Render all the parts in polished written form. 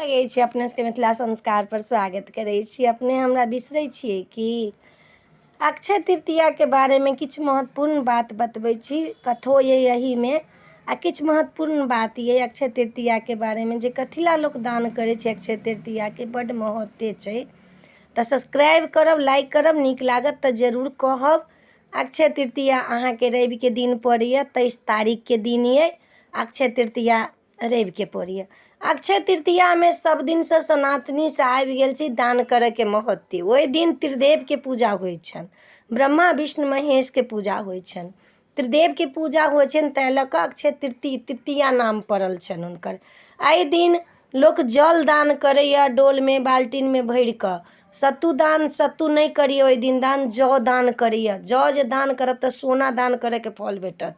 लगै छी अपने सबके मिथिला संस्कार पर स्वागत करै छी। अपने हमरा बिसरै छियै कि अक्षय तृतीया के बारे में किछु महत्वपूर्ण बात बतबै छी। कथो ये यही में आ किछु महत्वपूर्ण बात ये अक्षय तृतीया के बारे में जे कथिला लोग दान करे छै। अक्षय तृतीया के बड महत्व छै। तो सब्सक्राइब करब, लाइक करब, नीक लागत तो जरूर कहब। अक्षय तृतीया अहाँ के रवि के दिन पड़ैया, 23 तारीख के दिन ये अक्षय तृतीया रवि के पड़ैया। अक्षय तृतीया में सब दिन से सनातनी से आबि गेल छै दान करे के महत्व। ओहि दिन त्रिदेव के पूजा होइ छन, ब्रह्मा विष्णु महेश के पूजा होइ छन, त्रिदेव के पूजा होइ छन, तै लऽ कऽ अक्षय तृतीया नाम पड़ल छन हुनकर। एहि दिन लोक जल दान करैया, डोल में बाल्टीन में भरि कऽ। सत्तू नहीं करिए ओहि दिन दान, जौ दान करिए। जौ जे दान करब तऽ सोना दान करे के फल भेटत।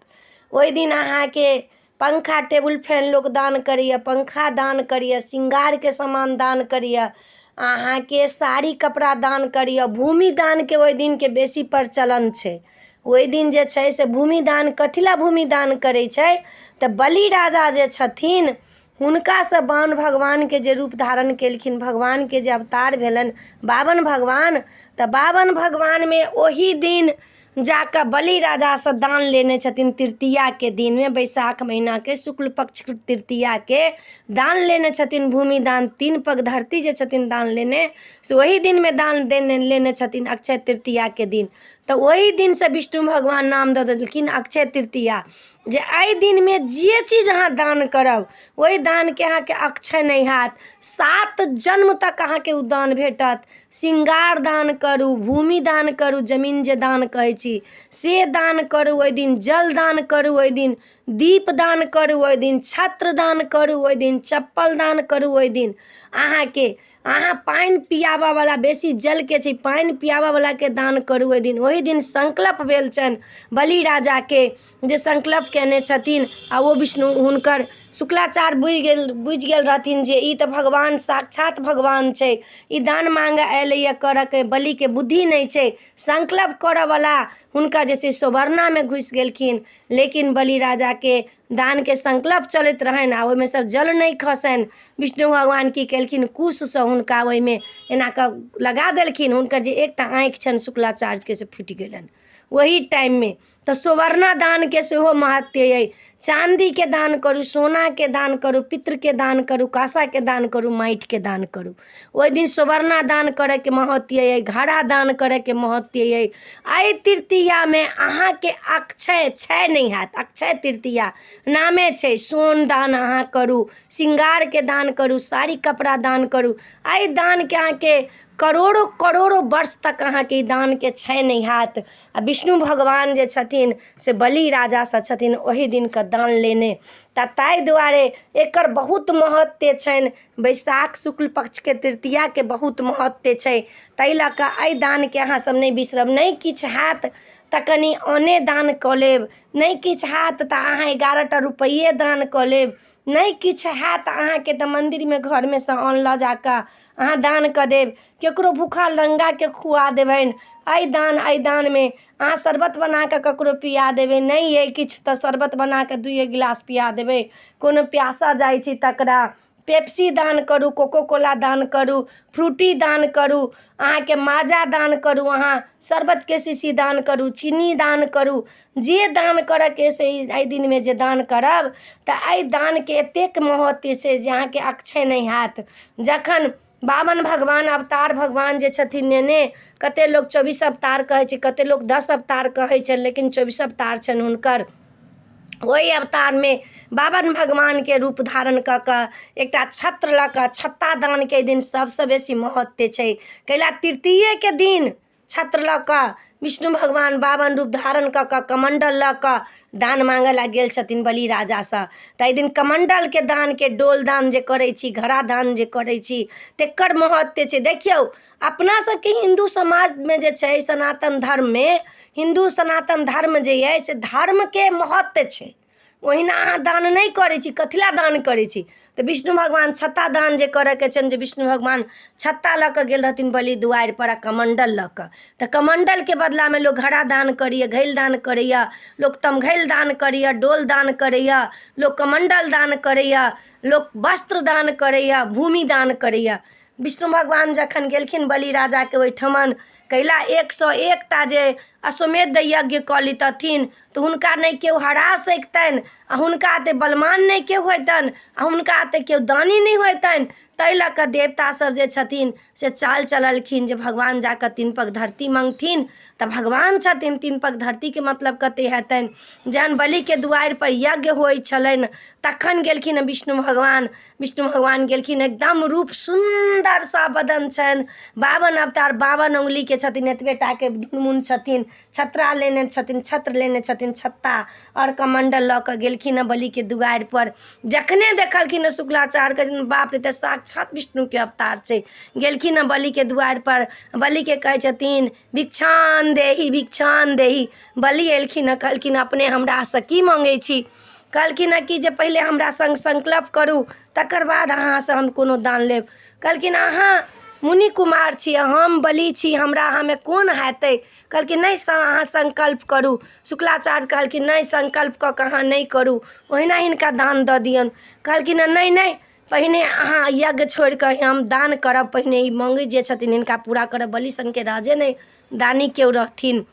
ओहि दिन अहाँ के पंखा टेबुल फैन लोग दान करिए, पंखा दान करिए, श्रृंगार के सामान दान करिए, अहाँ के साड़ी कपड़ा दान करिए। भूमि दान के ओहि दिन के बेसी प्रचलन छै। ओहि दिन जे छै से भूमि दान, कथिला भूमि दान करे छै तऽ बलि राजा जे छथिन हुनका से बाण भगवान के जे रूप धारण केलखिन, भगवान के जे अवतार भेलन बावन भगवान, तऽ बावन भगवान में ओही दिन जाकर बलि राजा से दान लेने छथिन। तृतीया के दिन में, बैसाख महीना के शुक्ल पक्ष तृतीया के दान लेने छथिन। भूमि दान, 3 पग धरती जे छथिन दान लेने से वही दिन में दान देने लेने छथिन अक्षय तृतीया के दिन। तो वही दिन से विष्णु भगवान नाम दऽ देलखिन अक्षय तृतीया। जे एहि दिन में जे चीज अहाँ दान करब वही दान के अहाँ के अक्षय नहीं हैत, 7 जन्म तक अहाँ के उ दान भेटत। श्रृंगार दान करू, भूमि दान करू, जमीन जे दान कहै छी से दान करू ओहि दिन, जल दान करू ओहि दिन, दीप दान करू ओहि दिन, छत्र दान करू ओहि दिन, चप्पल दान करू ओहि दिन। अहाँ पानि पियाबा वाला, बेसी जल के छै पानि पियाबा वाला के दान करू ओहि दिन। ओहि दिन संकल्प भेल छनि बलि राजा के, जे संकल्प केने छथिन आ वो विष्णु हुनकर शुक्लाचार्य बुझि गेल रहथिन जे ई तऽ भगवान साक्षात भगवान छै, ई दान मांगे अयलैया करऽ के, बलि के बुद्धि नहीं छै। संकल्प करऽ वाला हुनका जे छै सोबरना में घुसि गेलखिन। लेकिन बलि राजा के दान के संकल्प चलैत रहनि आ ओहिमे से जल नहीं खसनि। विष्णु भगवान की केलखिन, कुश से हुनका ओहिमे एना कऽ लगा देलखिन। हुनकर जे एकटा आँखि छनि शुक्लाचार्य के से फूटि गेलनि वही टाइम में। तो सोवरना दान के सेहो महत्व है। चांदी के दान करू, सोना के दान करू, पितृ के दान करू, कासा के दान करू, माटि के दान करू। ओहि दिन सोवरना दान करे के महत्व है, घड़ा दान करे के महत्व है। एहि तृतीया में अहाँ के अक्षय क्षय नहीं हैत। अक्षय तृतीया नामे छै। सोन दान अहाँ करू, श्रृंगार के दान करू, साड़ी कपड़ा दान करू। एहि दान के अहाँ के करोड़ों करोड़ों वर्ष तक अहाँ के दान के क्षय नहीं हैत। आ विष्णु भगवान जे छथिन से बलि राजा से छथिन ओही दिन के दान लेने। ताहि दुआरे एकर बहुत महत्व छनि। बैसाख शुक्ल पक्ष के तृतीया के बहुत महत्व छै। ताहि लऽ कऽ एहि दान के अहाँ सब नहीं बिसरब। नहीं किछु हैत तऽ कनि अन्ने दान कऽ लेब, नहीं किछु हैत तऽ अहाँ 11टा रुपये दान कऽ लेब, नहीं किछु हैत अहाँ के तऽ मंदिर में घर में से अन्न लऽ जाकऽ अहाँ दान कऽ देब, केकरो भूखा लंगा के खुआ देबनि। एहि दान में अहाँ शरबत बना कऽ ककरो पिया देबै, नहीं अइ किछु तऽ शरबत बना कऽ 2 गिलास पिया देबै। कोनो प्यासा जाइ छै तकरा पेप्सी दान करू, कोको कोला दान करू, फ्रूटी दान करू, अहाँ के माजा दान करू, अहाँ शरबत के शीशी दान करू, चीनी दान करू। जे दान करऽ के से एहि दिन में जे दान करब तऽ एहि दान के एतेक महत्व छै जे अहाँ के अक्षय नहीं हैत। जखन बावन भगवान अवतार भगवान जे छथिन नेने, कते लोग 24 अवतार कहै छै, कते लोग 10 अवतार कहै छै, लेकिन 24 अवतार छनि हुनकर। ओहि अवतार में बावन भगवान के रूप धारण कऽ कऽ एकटा छत्र लऽ कऽ छत्ता दान के दिन सबसे बेसी महत्व छै। कैला तृतीये के दिन छत्र लऽ कऽ विष्णु भगवान बावन रूप धारण कऽ कऽ कमंडल लऽ कऽ दान मांगे ला गेल छथिन बलि राजा से। ताहि दिन कमंडल के दान के, डोल दान जे करै छी, घड़ा दान जे करै छी तेकर महत्व छै। देखियौ अपना सबके हिंदू समाज में जे छै, सनातन धर्म में, हिंदू सनातन धर्म जे अछि से धर्म के महत्व छै। ओहिना अहाँ दान नहीं करै छी, कथिला दान करै छी, तो विष्णु भगवान छत्ता दान जे करे के छन, जे विष्णु भगवान छत्ता लऽ कऽ गेल रहथिन बलि दुआरि पर, आ कमंडल लऽ कऽ। तऽ कमंडल के बदला में लोग घड़ा दान करैया, घैल दान करैया, लोग तमघैल दान करैया, डोल दान करैया, लोग कमंडल दान करैया, लोग वस्त्र दान करैया, भूमि दान करैया। विष्णु भगवान जखन गेलखिन बलि राजा के ओहिठमन कैला 101टा जे अश्वमेध यज्ञ कऽ लितथिन, तऽ हुनका नहीं केओ हरा सकतनि, आ हुनका ते बलवान नहीं केओ होतनि, आ हुनका ते केओ दानी नहीं होतनि। ताहि लऽ कऽ देवता सब जे छथिन से चाल चललखिन जे भगवान जाकऽ 3 पग धरती मांगथिन तऽ भगवान छथिन। 3 पग धरती के मतलब कते हेतनि। जहन बलि के दुआरि पर यज्ञ होइ छलनि तखन गेलखिन विष्णु भगवान। विष्णु भगवान गेलखिन, एकदम रूप सुंदर सा बदन छनि, 52 अवतार, 52 उंगली के छथिन, एतबे टा के मुन छथिन, छत्रा लेने छथिन, छत्र लेने छथिन, छत्ता और कमंडल लऽ कऽ गेलखिन बलि के दुआरि पर। जखने देखलखिन शुक्लाचार्य के, बाप रे, तऽ साक्षात विष्णु के अवतार छै। गेलखिन बलि के दुआरि पर, बलि के कहै छथिन भिक्षान देही, भिक्षान देही। बलि एलखिन, कहलखिन अपने हमरा से की मांगै छी। कहलखिन कि जे पहले हमरा संग संकल्प करू, तकर बाद अहाँ से हम कोनो दान लेब। कहलखिन अहाँ मुनि कुमार छी, हम बलि छी, हमरा हमें कोन हेतै। कहलखिन नहीं, अहाँ संकल्प करू। शुक्लाचार्य कहलखिन नहीं, संकल्प कऽ कऽ अहाँ नहीं करू, ओहिना हिनका दान दऽ दियौन। कहलखिन नहीं नहीं, पहिने अहाँ यज्ञ छोड़ कऽ हम दान करब, पहिने ई मांगै जे छथिन हिनका पूरा करब। बलि सनके राजे नहीं दानी केओ रहथिन।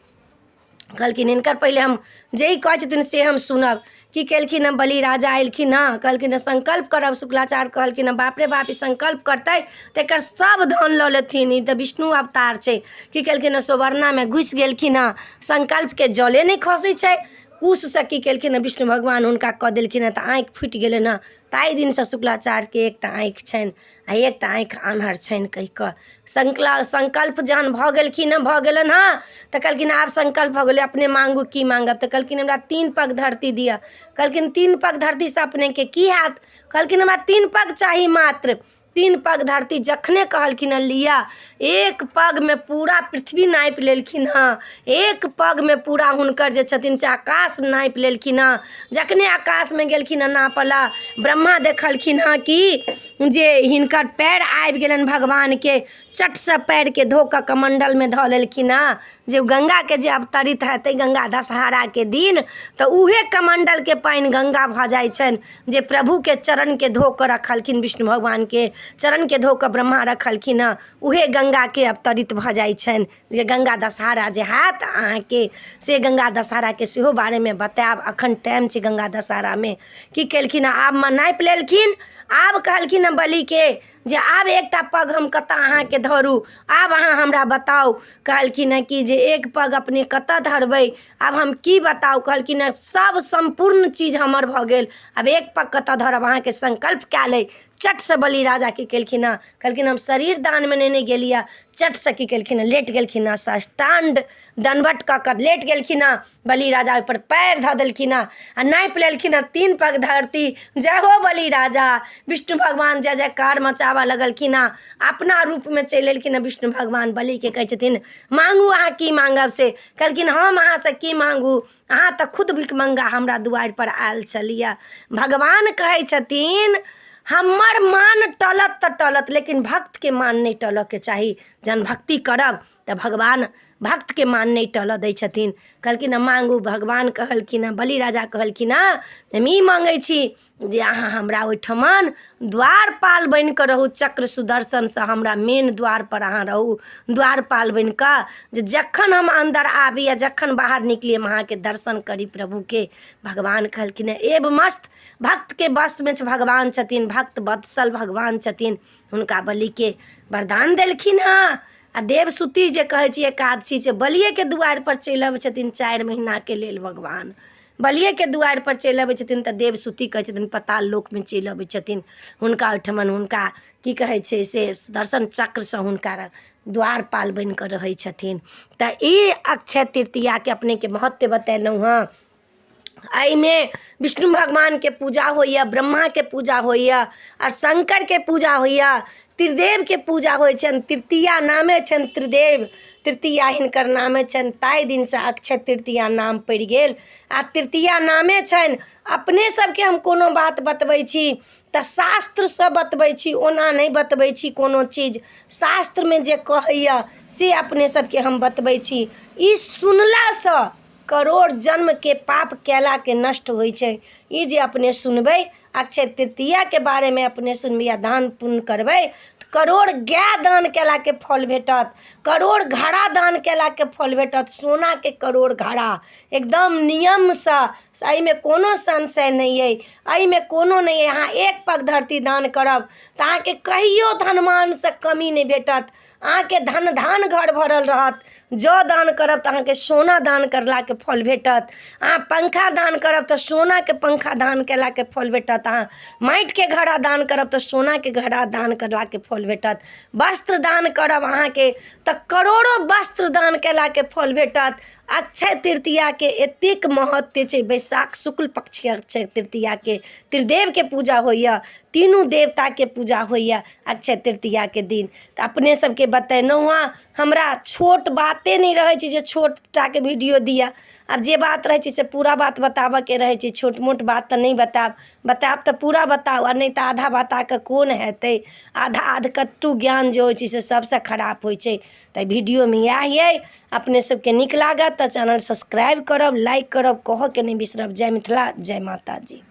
कहलखिन हिनकर पहले हम जे ही कहै छथिन से हम सुनब। की केलखिन बलि राजा एलखिन, कहलखिन संकल्प करब। शुक्लाचार्य कहलखिन बाप रे बाप, ई संकल्प करतै तऽ एकर सब धन लऽ लेथिन, ई तऽ विष्णु अवतार छै। की केलखिन सुवर्णामे घुसि गेलखिन, संकल्प के जले नहीं खसै छै। कुश से की केलखिन विष्णु भगवान हुनका कऽ देलखिन तऽ आँखि फुटि गेलनि हँ। ताहि दिन से शुक्लाचार्य के एकटा आँखि छनि आ एकटा आँखि आन्हर छनि कहि कऽ। संकल्प जहन भऽ गेलखिन, भऽ गेलनि हँ, तऽ कहलखिन आब संकल्प भऽ गेलै, अपने मांगू की मांगब। तऽ कहलखिन हमरा 3 पग धरती दिअ। कहलखिन 3 पग धरती से अपने के की हैत। कहलखिन हमरा 3 पग चाही मात्र। 3 पग धरती जखने कहलखिन लिया, 1 पग में पूरा पृथ्वी नापि लेलखिन हँ। 1 पग में पूरा हुनकर जे छथिन से आकाश नापि लेलखिन हँ। जखने आकाश में गेलखिन नापला, ब्रह्मा देखलखिन हँ कि जे हिनकर पैर आबि गेलनि भगवान के, चट से पैर के धो कऽ कमंडल में धऽ लेलखिन हँ। जे गंगा के जे अवतरित हेतै गंगा दशहरा के दिन, तऽ उहे कमंडल के पानि गंगा भऽ जाइ छनि। जे प्रभु के चरण के धो कऽ रखलखिन, विष्णु भगवान के चरण के धो कऽ ब्रह्मा रखलखिन हँ, उहे गंगा के अवतरित भऽ जाइ छनि। जे गंगा दशहरा जे हैत अहाँके, से गंगा दशहरा के सेहो बारे में बतायब। अखन टाइम छै गंगा दशहरा में। की केलखिन आब नापि लेलखिन। आब कहलखिन बलि के जे आब एकटा पग हम कतऽ अहाँके धरू, आब अहाँ हमरा बताउ। कहलखिन कि जे 1 पग अपने कतऽ धरबै, आब हम की बताउ। कहलखिन सब संपूर्ण चीज हमर भऽ गेल, अब 1 पग कतऽ धरब, अहाँके संकल्प कए ले। चट से बलि राजा की केलखिन, कहलखिन हम शरीर दान में नेने गेलिए। चट से की केलखिन, लेट गेलखिन, साष्टांग दंडवत कऽ कऽ लेट गेलखिन। बलि राजा पर पैर धऽ देलखिन आ नापि लेलखिन 3 पग धरती। जय हो बलि राजा। विष्णु भगवान जय जयकार मचाबऽ लगलखिन। अपना रूप में चलि एलखिन विष्णु भगवान। बलि के कहै छथिन मांगू अहाँ की मांगब से। कहलखिन हम अहाँ से की मांगू, अहाँ तऽ खुद भिखमंगा हमरा दुआरि पर आयल छलिए। भगवान कहै छथिन हमर मान टलत तऽ टलत, लेकिन भक्त के मान नहीं टलऽ के चाही। जहन भक्ति करब तऽ भगवान भक्त के मान नहीं टलऽ दै छथिन। कहलखिन मांगू। भगवान कहलखिन, बलि राजा कहलखिन हम ई मांगै छी जे अहाँ हमरा ओहिठमन द्वारपाल बनि कऽ रहू। चक्र सुदर्शन से हमरा मेन द्वार पर अहाँ रहू, द्वारपाल बनि कऽ, जे जखन हम अंदर आबी या जखन बाहर निकली हम अहाँके दर्शन करी प्रभु के। भगवान कहलखिन एब मस्त, भक्त के बस में भगवान छथिन, भक्त वत्सल भगवान छथिन। हुनका बलि के वरदान देलखिन हँ। आ देवसुती जे कहै छी एकादशी से बलिए के दुआरि पर चलि अबै छथिन 4 महीना के लेल। भगवान बलिए के दुआरि पर चलि अबै छथिन तऽ देवसुती कहै छथिन पाताल लोक में चलि अबै छथिन। हुनका ओहिठमन हुनका की कहै छै से दर्शन चक्र से हुनका द्वारपाल बनि कऽ रहै छथिन। तऽ ई अक्षय तृतीया के अपने के महत्व बतेलहुँ हँ। में विष्णु भगवान के पूजा होइए, ब्रह्मा के पूजा होइए, और शंकर के पूजा होइए, त्रिदेव के पूजा होइ छनि। तृतीया नामे छनि त्रिदेव। तृतीया हिनकर नामे छनि, ताहि दिनसँ अक्षय तृतीया नाम पड़ि गेल। आ तृतीया नामे छनि। अपने सबके हम कोनो बात बतबै छी तऽ शास्त्रसँ बतबै छी, ओना नहि बतबै छी कोनो चीज। शास्त्रमे जे कहैया से अपने सबके हम बतबै छी। ई सुनलासँ करोड़ जन्मके पाप कैलाके नष्ट होइ छै। ई जे अपने सुनबै अक्षय तृतीयाके बारेमे अपने सुनबै आ दान पुण्य करबै तऽ करोड़ गाय दान कैलाके फल भेटत, करोड़ घड़ा दान कैलाके फल भेटत, सोनाके करोड़ घड़ा एकदम नियमसँ। एहिमे कोनो संशय नहीं अइ, एहिमे कोनो नहीं अइ। अहाँ एक पग धरती दान करब तऽ अहाँके कहियो धनमानसँ कमी नहीं भेटत। अहाँके धन धान घर भरल रहत। जौ दान करब तऽ अहाँके सोना दान करलाके फल भेटत। अहाँ पंखा दान करब तऽ सोनाके पंखा दान कैलाके फल भेटत। अहाँ माटिके घड़ा दान करब तऽ सोनाके घड़ा दान करलाके फल भेटत। वस्त्र दान करब अहाँके तऽ करोड़ों वस्त्र दान कैलाके फल भेटत। अक्षय तृतीयाके एतेक महत्व छै। बैसाख शुक्ल पक्षके अक्षय तृतीयाके त्रिदेवके पूजा होइए, तीनू देवताके पूजा होइए अक्षय तृतीयाके दिन। तऽ अपने सबके बतेलहुँ हँ। हमरा छोट बाते नहीं रहै छै जे छोटटाके वीडियो दिअ। आब जे बात रहै छै से पूरा बात बताबऽके रहै छै, छोट मोट बात तऽ नहीं बतायब तऽ पूरा बताउ, आ नहीं तऽ आधा बताकऽ कोन हेतै। आधा अधकट्टू ज्ञान जे होइ छै से सबसँ खराब होइ छै। तऽ वीडियोमे इएह अइ। अपने सबके नीक लागत तऽ चैनल सब्सक्राइब करब, लाइक करब, कहऽके नहीं बिसरब। जय मिथिला, जय माता जी।